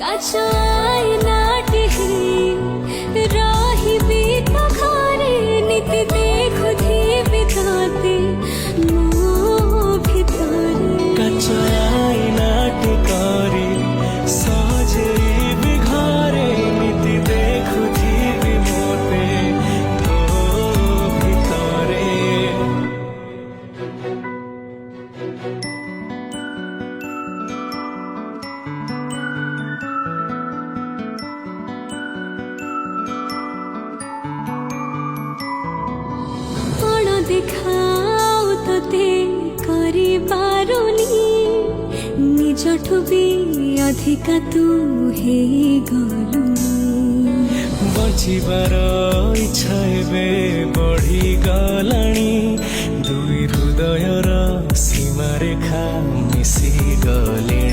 কাছাই নাটি রাহিবি তো ঘরে নীতি দেখুথিবি তোতে মো ভিতরে কাছাই নাটি করে সজেবি ঘরে নীতি দেখুথিবি মোতে তো ভিতরে। କ'ଣ ଦେଖାଉ ତୋତେ କରିପାରୁନି ନିଜଠୁ ବି ଅଧିକା ତୁ ହେଇଗଲୁଣି ବଞ୍ଚିବାର ଇଚ୍ଛା ଏବେ ବଢ଼ିଗଲାଣି ଦୁଇ ହୃଦୟର ସୀମାରେଖା ମିଶିଗଲେ